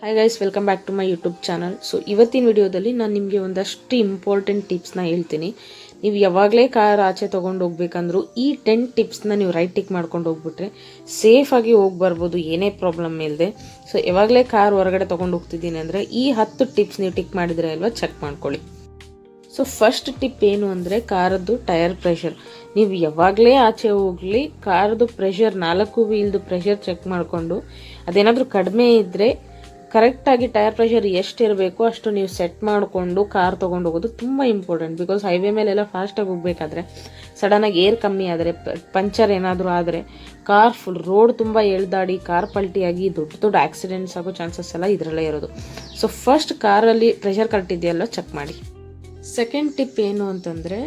Hi guys, welcome back to my YouTube channel. So ಇವತ್ತಿನ ವಿಡಿಯೋದಲ್ಲಿ ನಾನು ನಿಮಗೆ ಒಂದಷ್ಟು ಇಂಪಾರ್ಟೆಂಟ್ ಟಿಪ್ಸ್ನ ಹೇಳ್ತೀನಿ. ನೀವು ಯಾವಾಗಲೇ ಕಾರ್ ಆಚೆ ತೊಗೊಂಡು ಹೋಗ್ಬೇಕಂದ್ರೂ ಈ 10 ಟಿಪ್ಸ್ನ ನೀವು ರೈಟ್ ಟಿಕ್ ಮಾಡ್ಕೊಂಡು ಹೋಗ್ಬಿಟ್ರೆ ಸೇಫಾಗಿ ಹೋಗಿ ಬರ್ಬೋದು, ಏನೇ ಪ್ರಾಬ್ಲಮ್ ಇಲ್ಲದೆ. ಸೊ ಯಾವಾಗಲೇ ಕಾರ್ ಹೊರಗಡೆ ತೊಗೊಂಡು ಹೋಗ್ತಿದ್ದೀನಿ ಅಂದರೆ ಈ 10 ಟಿಪ್ಸ್ ನೀವು ಟಿಕ್ ಮಾಡಿದರೆ ಅಲ್ವಾ, ಚೆಕ್ ಮಾಡ್ಕೊಳ್ಳಿ. ಸೊ ಫಸ್ಟ್ ಟಿಪ್ ಏನು ಅಂದರೆ ಕಾರದ್ದು ಟೈರ್ ಪ್ರೆಷರ್. ನೀವು ಯಾವಾಗಲೇ ಆಚೆ ಹೋಗಲಿ ಕಾರ್ದು ಪ್ರೆಷರ್, 4 ವೀಲ್ದು ಪ್ರೆಷರ್ ಚೆಕ್ ಮಾಡಿಕೊಂಡು ಅದೇನಾದರೂ ಕಡಿಮೆ ಇದ್ದರೆ ಕರೆಕ್ಟಾಗಿ ಟೈರ್ ಪ್ರೆಷರ್ ಎಷ್ಟು ಇರಬೇಕು ಅಷ್ಟು ನೀವು ಸೆಟ್ ಮಾಡಿಕೊಂಡು ಕಾರ್ ತೊಗೊಂಡು ಹೋಗೋದು ತುಂಬ ಇಂಪಾರ್ಟೆಂಟ್. ಬಿಕಾಸ್ ಹೈವೇ ಮೇಲೆಲ್ಲ ಫಾಸ್ಟಾಗಿ ಹೋಗಬೇಕಾದ್ರೆ ಸಡನ್ನಾಗಿ ಏರ್ ಕಮ್ಮಿ ಆದರೆ, ಪಂಚರ್ ಏನಾದರೂ ಆದರೆ ಕಾರ್ ಫುಲ್ ರೋಡ್ ತುಂಬ ಎಳ್ದಾಡಿ ಕಾರ್ ಪಲ್ಟಿಯಾಗಿ ದೊಡ್ಡ ದೊಡ್ಡ ಆಕ್ಸಿಡೆಂಟ್ಸ್ ಆಗೋ ಚಾನ್ಸಸ್ ಎಲ್ಲ ಇದರಲ್ಲೇ ಇರೋದು. ಸೊ ಫಸ್ಟ್ ಕಾರಲ್ಲಿ ಪ್ರೆಷರ್ ಕರೆಕ್ಟ್ ಇದೆಯಲ್ಲ ಚೆಕ್ ಮಾಡಿ. ಸೆಕೆಂಡ್ ಟಿಪ್ ಏನು ಅಂತಂದರೆ,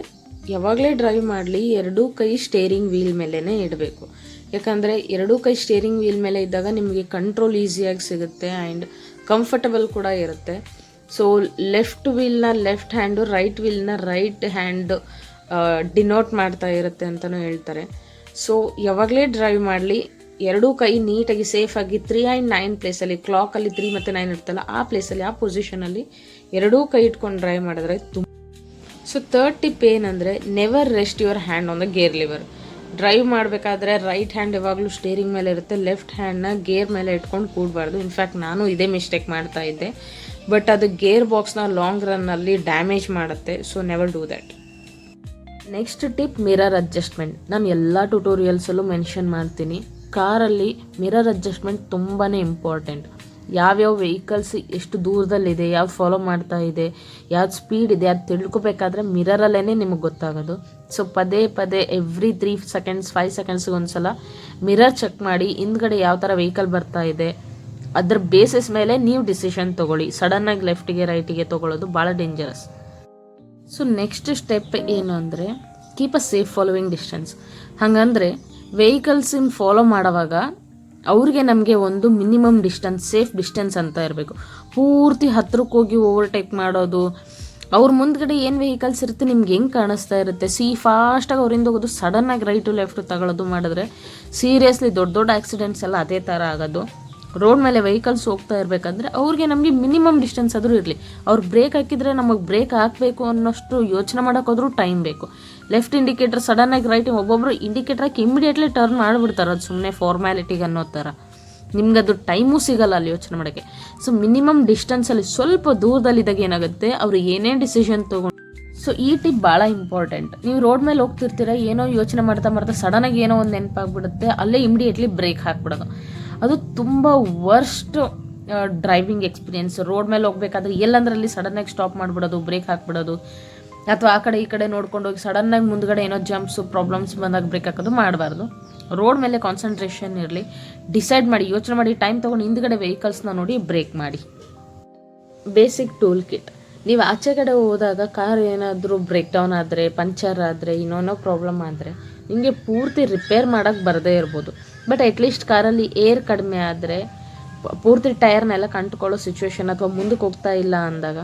ಯಾವಾಗಲೇ ಡ್ರೈವ್ ಮಾಡಲಿ 2 ಕೈ ಸ್ಟೇರಿಂಗ್ ವೀಲ್ ಮೇಲೇ ಇಡಬೇಕು. ಯಾಕಂದರೆ 2 ಕೈ ಸ್ಟೇರಿಂಗ್ ವೀಲ್ ಮೇಲೆ ಇದ್ದಾಗ ನಿಮಗೆ ಕಂಟ್ರೋಲ್ ಈಸಿಯಾಗಿ ಸಿಗುತ್ತೆ ಆ್ಯಂಡ್ ಕಂಫರ್ಟಬಲ್ ಕೂಡ ಇರುತ್ತೆ. ಸೊ ಲೆಫ್ಟ್ ವೀಲ್ನ ಲೆಫ್ಟ್ ಹ್ಯಾಂಡು, ರೈಟ್ ವೀಲ್ನ ರೈಟ್ ಹ್ಯಾಂಡ್ ಡಿನೋಟ್ ಮಾಡ್ತಾ ಇರುತ್ತೆ ಅಂತಲೂ ಹೇಳ್ತಾರೆ. ಸೊ ಯಾವಾಗಲೇ ಡ್ರೈವ್ ಮಾಡಲಿ 2 ಕೈ ನೀಟಾಗಿ ಸೇಫಾಗಿ 3 ಆ್ಯಂಡ್ 9 ಪ್ಲೇಸಲ್ಲಿ, ಕ್ಲಾಕಲ್ಲಿ 3 ಮತ್ತು 9 ಇರ್ತಲ್ಲ ಆ ಪ್ಲೇಸಲ್ಲಿ, ಆ ಪೊಸಿಷನಲ್ಲಿ 2 ಕೈ ಇಟ್ಕೊಂಡು ಡ್ರೈವ್ ಮಾಡಿದ್ರೆ ತುಂಬ. ಸೊ ಥರ್ಡ್ ಟಿಪ್ ಏನಂದರೆ, never rest your hand on the gear liver. Drive ಮಾಡಬೇಕಾದ್ರೆ ರೈಟ್ ಹ್ಯಾಂಡ್ ಯಾವಾಗಲೂ ಸ್ಟೇರಿಂಗ್ ಮೇಲೆ ಇರುತ್ತೆ, ಲೆಫ್ಟ್ ಹ್ಯಾಂಡ್ನ ಗೇರ್ ಮೇಲೆ ಇಟ್ಕೊಂಡು ಕೂಡಬಾರ್ದು. ಇನ್ಫ್ಯಾಕ್ಟ್ ನಾನು ಇದೇ ಮಿಸ್ಟೇಕ್ ಮಾಡ್ತಾ ಇದ್ದೆ, ಬಟ್ ಅದು ಗೇರ್ ಬಾಕ್ಸ್ನ ಲಾಂಗ್ ರನ್ನಲ್ಲಿ ಡ್ಯಾಮೇಜ್ ಮಾಡುತ್ತೆ. So never do that. Next tip, mirror adjustment. ನಾನು ಎಲ್ಲ ಟ್ಯುಟೋರಿಯಲ್ಸಲ್ಲೂ ಮೆನ್ಷನ್ ಮಾಡ್ತೀನಿ, ಕಾರಲ್ಲಿ ಮಿರರ್ ಅಡ್ಜಸ್ಟ್ಮೆಂಟ್ ತುಂಬಾ ಇಂಪಾರ್ಟೆಂಟ್. ಯಾವ್ಯಾವ ವೆಹಿಕಲ್ಸ್ ಎಷ್ಟು ದೂರದಲ್ಲಿದೆ, ಯಾವ್ದು ಫಾಲೋ ಮಾಡ್ತಾ ಇದೆ, ಯಾವ್ದು ಸ್ಪೀಡ್ ಇದೆ, ಅದು ತಿಳ್ಕೊಬೇಕಾದ್ರೆ ಮಿರರಲ್ಲೇ ನಿಮಗೆ ಗೊತ್ತಾಗೋದು. ಸೊ ಪದೇ ಪದೇ ಎವ್ರಿ 3 ಸೆಕೆಂಡ್ಸ್ 5 ಸೆಕೆಂಡ್ಸ್ಗೆ ಒಂದ್ಸಲ ಮಿರರ್ ಚೆಕ್ ಮಾಡಿ, ಹಿಂದ್ಗಡೆ ಯಾವ ಥರ ವೆಹಿಕಲ್ ಬರ್ತಾ ಇದೆ, ಅದ್ರ ಬೇಸಿಸ್ ಮೇಲೆ ನೀವು ಡಿಸಿಷನ್ ತೊಗೊಳ್ಳಿ. ಸಡನ್ನಾಗಿ ಲೆಫ್ಟಿಗೆ ರೈಟಿಗೆ ತೊಗೊಳ್ಳೋದು ಭಾಳ ಡೇಂಜರಸ್. ಸೊ ನೆಕ್ಸ್ಟ್ ಸ್ಟೆಪ್ ಏನು ಅಂದರೆ, keep a safe following distance. ಹಾಗಂದರೆ ವೆಹಿಕಲ್ಸಿನ ಫಾಲೋ ಮಾಡೋವಾಗ ಅವ್ರಿಗೆ ನಮಗೆ ಒಂದು ಮಿನಿಮಮ್ ಡಿಸ್ಟೆನ್ಸ್, ಸೇಫ್ ಡಿಸ್ಟೆನ್ಸ್ ಅಂತ ಇರಬೇಕು. ಪೂರ್ತಿ ಹತ್ರಕ್ಕೆ ಹೋಗಿ ಓವರ್ಟೇಕ್ ಮಾಡೋದು, ಅವ್ರ ಮುಂದ್ಗಡೆ ಏನು ವೆಹಿಕಲ್ಸ್ ಇರುತ್ತೆ ನಿಮ್ಗೆ ಹೆಂಗೆ ಕಾಣಿಸ್ತಾ ಇರುತ್ತೆ, ಫಾಸ್ಟಾಗಿ ಅವರಿಂದ ಹೋಗೋದು, ಸಡನ್ನಾಗಿ ರೈಟು ಲೆಫ್ಟು ತಗೊಳ್ಳೋದು ಮಾಡಿದ್ರೆ ಸೀರಿಯಸ್ಲಿ ದೊಡ್ಡ ದೊಡ್ಡ ಆಕ್ಸಿಡೆಂಟ್ಸ್ ಎಲ್ಲ ಅದೇ ಥರ ಆಗೋದು. ರೋಡ್ ಮೇಲೆ ವೆಹಿಕಲ್ಸ್ ಹೋಗ್ತಾ ಇರಬೇಕಂದ್ರೆ ಅವ್ರಿಗೆ ನಮಗೆ ಮಿನಿಮಮ್ ಡಿಸ್ಟೆನ್ಸ್ ಆದರೂ ಇರಲಿ. ಅವ್ರು ಬ್ರೇಕ್ ಹಾಕಿದರೆ ನಮಗೆ ಬ್ರೇಕ್ ಹಾಕಬೇಕು ಅನ್ನೋಷ್ಟು ಯೋಚನೆ ಮಾಡೋಕ್ಕಾದ್ರೂ ಟೈಮ್ ಬೇಕು. ಲೆಫ್ಟ್ ಇಂಡಿಕೇಟರ್ ಸಡನ್ನಾಗಿ ರೈಟ್, ಒಬ್ಬೊಬ್ಬರು ಇಂಡಿಕೇಟರ್ ಹಾಕಿ ಇಮಿಡಿಯೇಟ್ಲಿ ಟರ್ನ್ ಮಾಡಿಬಿಡ್ತಾರೆ, ಅದು ಸುಮ್ಮನೆ ಫಾರ್ಮ್ಯಾಲಿಟಿಗೆ ಅನ್ನೋ ಥರ. ನಿಮ್ಗದು ಟೈಮೂ ಸಿಗಲ್ಲ ಅಲ್ಲಿ ಯೋಚನೆ ಮಾಡೋಕ್ಕೆ. ಸೊ ಮಿನಿಮಮ್ ಡಿಸ್ಟೆನ್ಸಲ್ಲಿ ಸ್ವಲ್ಪ ದೂರದಲ್ಲಿದ್ದಾಗ ಏನಾಗುತ್ತೆ, ಅವರು ಏನೇ ಡಿಸಿಷನ್ ತೊಗೊಂಡು. ಸೊ ಈ ಟಿಪ್ ಭಾಳ ಇಂಪಾರ್ಟೆಂಟ್. ನೀವು ರೋಡ್ ಮೇಲೆ ಹೋಗ್ತಿರ್ತೀರ, ಏನೋ ಯೋಚನೆ ಮಾಡ್ತಾ ಸಡನ್ನಾಗಿ ಏನೋ ಒಂದು ನೆನಪಾಗ್ಬಿಡುತ್ತೆ, ಅಲ್ಲೇ ಇಮಿಡಿಯೇಟ್ಲಿ ಬ್ರೇಕ್ ಹಾಕ್ಬಿಡೋದು. ಅದು ತುಂಬ ವರ್ಸ್ಟ್ ಡ್ರೈವಿಂಗ್ ಎಕ್ಸ್ಪೀರಿಯೆನ್ಸ್. ರೋಡ್ ಮೇಲೆ ಹೋಗ್ಬೇಕಾದ್ರೆ ಎಲ್ಲಂದ್ರಲ್ಲಿ ಸಡನ್ನಾಗಿ ಸ್ಟಾಪ್ ಮಾಡಿಬಿಡೋದು, ಬ್ರೇಕ್ ಹಾಕ್ಬಿಡೋದು, ಅಥವಾ ಆ ಕಡೆ ಈ ಕಡೆ ನೋಡ್ಕೊಂಡು ಹೋಗಿ ಸಡನ್ನಾಗಿ ಮುಂದ್ಗಡೆ ಏನೋ ಜಂಪ್ಸು ಪ್ರಾಬ್ಲಮ್ಸ್ ಬಂದಾಗ ಬ್ರೇಕ್ ಹಾಕೋದು ಮಾಡಬಾರ್ದು. ರೋಡ್ ಮೇಲೆ ಕಾನ್ಸಂಟ್ರೇಷನ್ ಇರಲಿ, ಡಿಸೈಡ್ ಮಾಡಿ, ಯೋಚನೆ ಮಾಡಿ, ಟೈಮ್ ತೊಗೊಂಡು ಹಿಂದ್ಗಡೆ ವೆಹಿಕಲ್ಸ್ನ ನೋಡಿ ಬ್ರೇಕ್ ಮಾಡಿ. Basic tool kit. ನೀವು ಆಚೆ ಕಡೆ ಹೋದಾಗ ಕಾರ್ ಏನಾದರೂ ಬ್ರೇಕ್ ಡೌನ್ ಆದರೆ, ಪಂಚರ್ ಆದರೆ, ಇನ್ನೊಂದೋ ಪ್ರಾಬ್ಲಮ್ ಆದರೆ ನಿಮಗೆ ಪೂರ್ತಿ ರಿಪೇರ್ ಮಾಡೋಕ್ಕೆ ಬರದೇ ಇರ್ಬೋದು. ಬಟ್ ಅಟ್ಲೀಸ್ಟ್ ಕಾರಲ್ಲಿ ಏರ್ ಕಡಿಮೆ ಆದರೆ, ಪೂರ್ತಿ ಟೈರ್ನೆಲ್ಲ ಕಂಟ್ಕೊಳ್ಳೋ ಸಿಚುವೇಶನ್ ಅಥವಾ ಮುಂದಕ್ಕೆ ಹೋಗ್ತಾ ಇಲ್ಲ ಅಂದಾಗ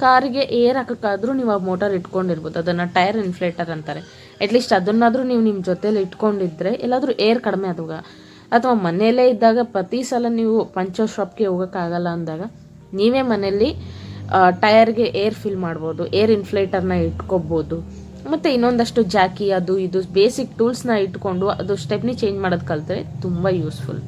ಕಾರಿಗೆ ಏರ್ ಹಾಕೋಕ್ಕಾದ್ರೂ ನೀವು ಆ ಮೋಟರ್ ಇಟ್ಕೊಂಡಿರ್ಬೋದು. ಅದನ್ನು ಟೈರ್ ಇನ್ಫ್ಲೇಟರ್ ಅಂತಾರೆ. ಅಟ್ಲೀಸ್ಟ್ ಅದನ್ನಾದರೂ ನೀವು ನಿಮ್ಮ ಜೊತೇಲಿ ಇಟ್ಕೊಂಡಿದ್ರೆ ಎಲ್ಲಾದರೂ ಏರ್ ಕಡಿಮೆ ಆದಾಗ, ಅಥವಾ ಮನೆಯಲ್ಲೇ ಇದ್ದಾಗ ಪ್ರತಿ ಸಲ ನೀವು ಪಂಚರ್ ಶಾಪ್ಗೆ ಹೋಗೋಕ್ಕಾಗಲ್ಲ ಅಂದಾಗ ನೀವೇ ಮನೆಯಲ್ಲಿ ಟೈರ್ಗೆ ಏರ್ ಫಿಲ್ ಮಾಡ್ಬೋದು, ಏರ್ ಇನ್ಫ್ಲೇಟರ್ನ ಇಟ್ಕೊಬೋದು. ಮತ್ತು ಇನ್ನೊಂದಷ್ಟು ಜಾಕಿ, ಅದು ಇದು ಬೇಸಿಕ್ ಟೂಲ್ಸ್ನ ಇಟ್ಕೊಂಡು ಅದು ಸ್ಟೆಪ್ನಿ ಚೇಂಜ್ ಮಾಡೋದು ಕಲಿತ್ರೆ ತುಂಬ ಯೂಸ್ಫುಲ್.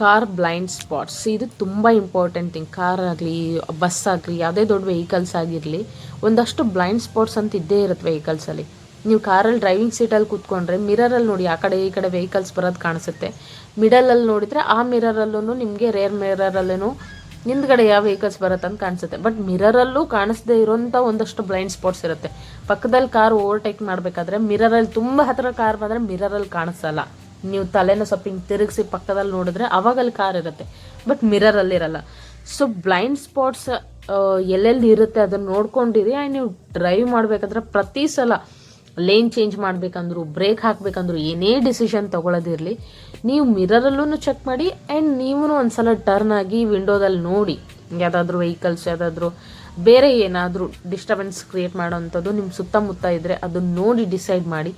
ಕಾರ್ ಬ್ಲೈಂಡ್ ಸ್ಪಾಟ್ಸ್, ಇದು ತುಂಬ ಇಂಪಾರ್ಟೆಂಟ್ ಥಿಂಗ್. ಕಾರ್ ಆಗಲಿ, ಬಸ್ ಆಗಲಿ, ಯಾವುದೇ ದೊಡ್ಡ ವೆಹಿಕಲ್ಸ್ ಆಗಿರಲಿ, ಒಂದಷ್ಟು ಬ್ಲೈಂಡ್ ಸ್ಪಾಟ್ಸ್ ಅಂತ ಇದ್ದೇ ಇರುತ್ತೆ ವೆಹಿಕಲ್ಸಲ್ಲಿ. ನೀವು ಕಾರಲ್ಲಿ ಡ್ರೈವಿಂಗ್ ಸೀಟಲ್ಲಿ ಕೂತ್ಕೊಂಡ್ರೆ ಮಿರರಲ್ಲಿ ನೋಡಿ, ಆ ಕಡೆ ಈ ಕಡೆ ವೆಹಿಕಲ್ಸ್ ಬರೋದು ಕಾಣಿಸುತ್ತೆ. ಮಿಡಲಲ್ಲಿ ನೋಡಿದರೆ ಆ ಮಿರರಲ್ಲೂ ನಿಮಗೆ, ರೇರ್ ಮಿರರಲ್ಲೂ ಹಿಂದ್ಗಡೆ ಯಾವ ವೆಹಿಕಲ್ಸ್ ಬರುತ್ತೆ ಅಂತ ಕಾಣಿಸುತ್ತೆ. ಬಟ್ ಮಿರರಲ್ಲೂ ಕಾಣಿಸದೇ ಇರೋಂಥ ಒಂದಷ್ಟು ಬ್ಲೈಂಡ್ ಸ್ಪಾಟ್ಸ್ ಇರುತ್ತೆ. ಪಕ್ಕದಲ್ಲಿ ಕಾರ್ ಓವರ್ಟೇಕ್ ಮಾಡಬೇಕಾದ್ರೆ ಮಿರರಲ್ಲಿ ತುಂಬ ಹತ್ತಿರ ಕಾರ್ ಬಂದರೆ ಮಿರರಲ್ಲಿ ಕಾಣಿಸಲ್ಲ. ನೀವು ತಲೆನ ಸ್ವಲ್ಪ ಹಿಂಗೆ ತಿರುಗಿಸಿ ಪಕ್ಕದಲ್ಲಿ ನೋಡಿದ್ರೆ ಅವಾಗ ಅಲ್ಲಿ ಕಾರ್ ಇರುತ್ತೆ, ಬಟ್ ಮಿರರಲ್ಲಿರಲ್ಲ. ಸೊ ಬ್ಲೈಂಡ್ ಸ್ಪಾಟ್ಸ್ ಎಲ್ಲೆಲ್ಲಿ ಇರುತ್ತೆ ಅದನ್ನು ನೋಡ್ಕೊಂಡಿರಿ. ಆ್ಯಂಡ್ ನೀವು ಡ್ರೈವ್ ಮಾಡಬೇಕಾದ್ರೆ ಪ್ರತಿ ಸಲ ಲೇನ್ ಚೇಂಜ್ ಮಾಡಬೇಕಂದ್ರು, ಬ್ರೇಕ್ ಹಾಕಬೇಕಂದ್ರು, ಏನೇ ಡಿಸಿಷನ್ ತೊಗೊಳ್ಳೋದಿರಲಿ, ನೀವು ಮಿರರಲ್ಲೂ ಚೆಕ್ ಮಾಡಿ. ಆ್ಯಂಡ್ ನೀವು ಒಂದ್ಸಲ ಟರ್ನ್ ಆಗಿ ವಿಂಡೋದಲ್ಲಿ ನೋಡಿ, ಯಾವುದಾದ್ರೂ ವೆಹಿಕಲ್ಸ್, ಯಾವುದಾದ್ರೂ ಬೇರೆ ಏನಾದರೂ ಡಿಸ್ಟರ್ಬೆನ್ಸ್ ಕ್ರಿಯೇಟ್ ಮಾಡೋವಂಥದ್ದು ನಿಮ್ಮ ಸುತ್ತಮುತ್ತ ಇದ್ದರೆ ಅದನ್ನು ನೋಡಿ ಡಿಸೈಡ್ ಮಾಡಿ.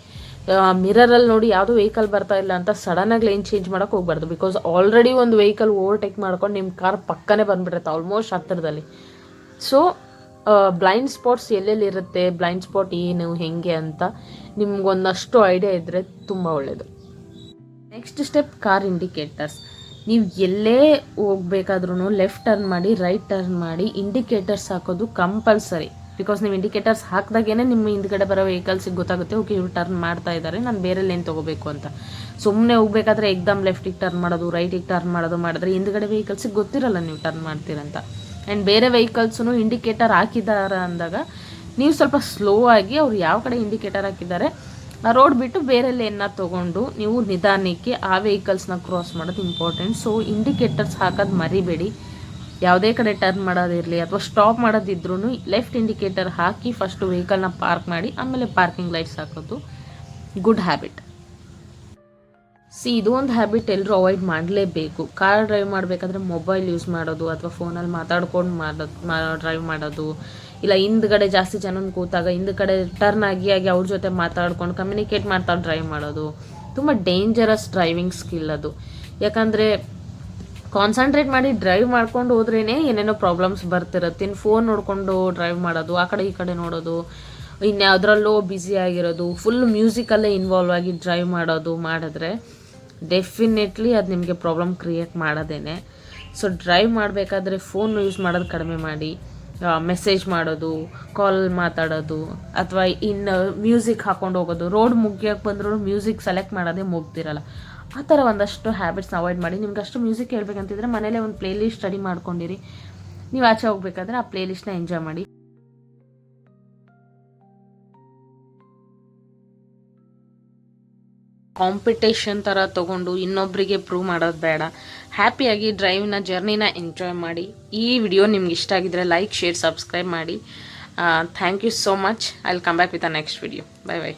ಮಿರರಲ್ಲಿ ನೋಡಿ ಯಾವುದೋ ವೆಹಿಕಲ್ ಬರ್ತಾ ಇಲ್ಲ ಅಂತ ಸಡನ್ನಾಗಿ ಲೈನ್ ಚೇಂಜ್ ಮಾಡೋಕೆ ಹೋಗ್ಬಾರ್ದು. ಬಿಕಾಸ್ ಆಲ್ರೆಡಿ ಒಂದು ವೆಹಿಕಲ್ ಓವರ್ಟೇಕ್ ಮಾಡ್ಕೊಂಡು ನಿಮ್ಮ ಕಾರ್ ಪಕ್ಕನೇ ಬಂದುಬಿಡುತ್ತೆ ಆಲ್ಮೋಸ್ಟ್ ಹತ್ತಿರದಲ್ಲಿ. ಸೊ ಬ್ಲೈಂಡ್ ಸ್ಪಾಟ್ಸ್ ಎಲ್ಲೆಲ್ಲಿ ಇರುತ್ತೆ, ಬ್ಲೈಂಡ್ ಸ್ಪಾಟ್ ಏನು ಹೆಂಗೆ ಅಂತ ನಿಮ್ಗೊಂದಷ್ಟು ಐಡಿಯಾ ಇದ್ದರೆ ತುಂಬ ಒಳ್ಳೆಯದು. Next step car indicators. ನೀವು ಎಲ್ಲೇ ಹೋಗ್ಬೇಕಾದ್ರೂ ಲೆಫ್ಟ್ ಟರ್ನ್ ಮಾಡಿ ರೈಟ್ ಟರ್ನ್ ಮಾಡಿ ಇಂಡಿಕೇಟರ್ಸ್ ಹಾಕೋದು ಕಂಪಲ್ಸರಿ. ಬಿಕಾಸ್ ನೀವು ಇಂಡಿಕೇಟರ್ಸ್ ಹಾಕಿದಾಗೇ ನಿಮ್ಮ ಹಿಂದ್ಗಡೆ ಬರೋ ವೆಹಿಕಲ್ಸಿಗೆ ಗೊತ್ತಾಗುತ್ತೆ, ಓಕೆ ಇವ್ರು ಟರ್ನ್ ಮಾಡ್ತಾ ಇದ್ದಾರೆ, ನಾನು ಬೇರೆ ಲೇನ್ ತೊಗೋಬೇಕು ಅಂತ. ಸುಮ್ಮನೆ ಹೋಗ್ಬೇಕಾದ್ರೆ ಎಕ್ದಮ್ ಲೆಫ್ಟಿಗೆ ಟರ್ನ್ ಮಾಡೋದು ರೈಟಿಗೆ ಟರ್ನ್ ಮಾಡಿದ್ರೆ ಹಿಂದ್ಗಡೆ ವೆಹಿಕಲ್ಸಿಗೆ ಗೊತ್ತಿರಲ್ಲ ನೀವು ಟರ್ನ್ ಮಾಡ್ತೀರಂತ. ಆ್ಯಂಡ್ ಬೇರೆ ವೆಹಿಕಲ್ಸೂ ಇಂಡಿಕೇಟರ್ ಹಾಕಿದ್ದಾರೆ ಅಂದಾಗ ನೀವು ಸ್ವಲ್ಪ ಸ್ಲೋ ಆಗಿ ಅವ್ರು ಯಾವ ಕಡೆ ಇಂಡಿಕೇಟರ್ ಹಾಕಿದ್ದಾರೆ ಆ ರೋಡ್ ಬಿಟ್ಟು ಬೇರೆ ಲೇನ್ನ ತೊಗೊಂಡು ನೀವು ನಿಧಾನಕ್ಕೆ ಆ ವೆಹಿಕಲ್ಸ್ನ ಕ್ರಾಸ್ ಮಾಡೋದು ಇಂಪಾರ್ಟೆಂಟ್. ಸೊ ಇಂಡಿಕೇಟರ್ಸ್ ಹಾಕೋದು ಮರಿಬೇಡಿ. ಯಾವುದೇ ಕಡೆ ಟರ್ನ್ ಮಾಡೋದಿರಲಿ ಅಥವಾ ಸ್ಟಾಪ್ ಮಾಡೋದಿದ್ರೂ ಲೆಫ್ಟ್ ಇಂಡಿಕೇಟರ್ ಹಾಕಿ ಫಸ್ಟು ವೆಹಿಕಲ್ನ ಪಾರ್ಕ್ ಮಾಡಿ ಆಮೇಲೆ ಪಾರ್ಕಿಂಗ್ ಲೈಟ್ಸ್ ಹಾಕೋದು ಗುಡ್ ಹ್ಯಾಬಿಟ್. ಇದು ಒಂದು ಹ್ಯಾಬಿಟ್ ಎಲ್ಲರೂ ಅವಾಯ್ಡ್ ಮಾಡಲೇಬೇಕು. ಕಾರ್ ಡ್ರೈವ್ ಮಾಡಬೇಕಾದ್ರೆ ಮೊಬೈಲ್ ಯೂಸ್ ಮಾಡೋದು ಅಥವಾ ಫೋನಲ್ಲಿ ಮಾತಾಡ್ಕೊಂಡು ಡ್ರೈವ್ ಮಾಡೋದು, ಇಲ್ಲ ಹಿಂದ್ಗಡೆ ಜಾಸ್ತಿ ಜನ ಕೂತಾಗ ಹಿಂದ್ಗಡೆ ಟರ್ನ್ ಆಗಿ ಅವ್ರ ಜೊತೆ ಮಾತಾಡ್ಕೊಂಡು ಕಮ್ಯುನಿಕೇಟ್ ಮಾಡ್ತಾ ಡ್ರೈವ್ ಮಾಡೋದು ತುಂಬ ಡೇಂಜರಸ್ ಡ್ರೈವಿಂಗ್ ಸ್ಕಿಲ್ ಅದು. ಯಾಕಂದರೆ ಕಾನ್ಸಂಟ್ರೇಟ್ ಮಾಡಿ ಡ್ರೈವ್ ಮಾಡ್ಕೊಂಡು ಹೋದ್ರೇ ಏನೇನೋ ಪ್ರಾಬ್ಲಮ್ಸ್ ಬರ್ತಿರುತ್ತೆ. ಇನ್ನು ಫೋನ್ ನೋಡಿಕೊಂಡು ಡ್ರೈವ್ ಮಾಡೋದು, ಆ ಕಡೆ ಈ ಕಡೆ ನೋಡೋದು, ಇನ್ಯಾವುದ್ರಲ್ಲೋ ಬ್ಯುಸಿ ಆಗಿರೋದು, ಫುಲ್ ಮ್ಯೂಸಿಕಲ್ಲೇ ಇನ್ವಾಲ್ವ್ ಆಗಿ ಡ್ರೈವ್ ಮಾಡೋದು ಮಾಡಿದ್ರೆ ಡೆಫಿನೆಟ್ಲಿ ಅದು ನಿಮಗೆ ಪ್ರಾಬ್ಲಮ್ ಕ್ರಿಯೇಟ್ ಮಾಡೋದೇನೆ. ಸೊ ಡ್ರೈವ್ ಮಾಡಬೇಕಾದ್ರೆ ಫೋನ್ ಯೂಸ್ ಮಾಡೋದು ಕಡಿಮೆ ಮಾಡಿ, ಮೆಸೇಜ್ ಮಾಡೋದು, ಕಾಲ್ ಮಾತಾಡೋದು ಅಥವಾ ಇನ್ನು ಮ್ಯೂಸಿಕ್ ಹಾಕ್ಕೊಂಡು ಹೋಗೋದು. ರೋಡ್ ಮುಗಿಯೋಕ್ಕೆ ಬಂದರೂ ಮ್ಯೂಸಿಕ್ ಸೆಲೆಕ್ಟ್ ಮಾಡೋದೇ ಮುಗ್ದಿರಲ್ಲ. ಆ ಥರ ಒಂದಷ್ಟು ಹ್ಯಾಬಿಟ್ಸ್ನ ಅವಾಯ್ಡ್ ಮಾಡಿ. ನಿಮ್ಗೆ ಅಷ್ಟು ಮ್ಯೂಸಿಕ್ ಹೇಳ್ಬೇಕಂತಿದ್ರೆ ಮನೇಲೇ ಒಂದು ಪ್ಲೇ ಲಿಸ್ಟ್ ರೆಡಿ ಮಾಡ್ಕೊಂಡಿರಿ. ನೀವು ಆಚೆ ಹೋಗ್ಬೇಕಾದ್ರೆ ಆ ಪ್ಲೇ ಲಿಸ್ಟ್ನ ಎಂಜಾಯ್ ಮಾಡಿ. ಕಾಂಪಿಟೇಷನ್ ಥರ ತೊಗೊಂಡು ಇನ್ನೊಬ್ಬರಿಗೆ ಪ್ರೂವ್ ಮಾಡೋದು ಬೇಡ. ಹ್ಯಾಪಿಯಾಗಿ ಡ್ರೈವ್ನ ಜರ್ನಿನ ಎಂಜಾಯ್ ಮಾಡಿ. ಈ ವಿಡಿಯೋ ನಿಮ್ಗೆ ಇಷ್ಟ ಆಗಿದ್ರೆ ಲೈಕ್, ಶೇರ್, ಸಬ್ಸ್ಕ್ರೈಬ್ ಮಾಡಿ. Thank you so much. I will come back with a next video. Bye by.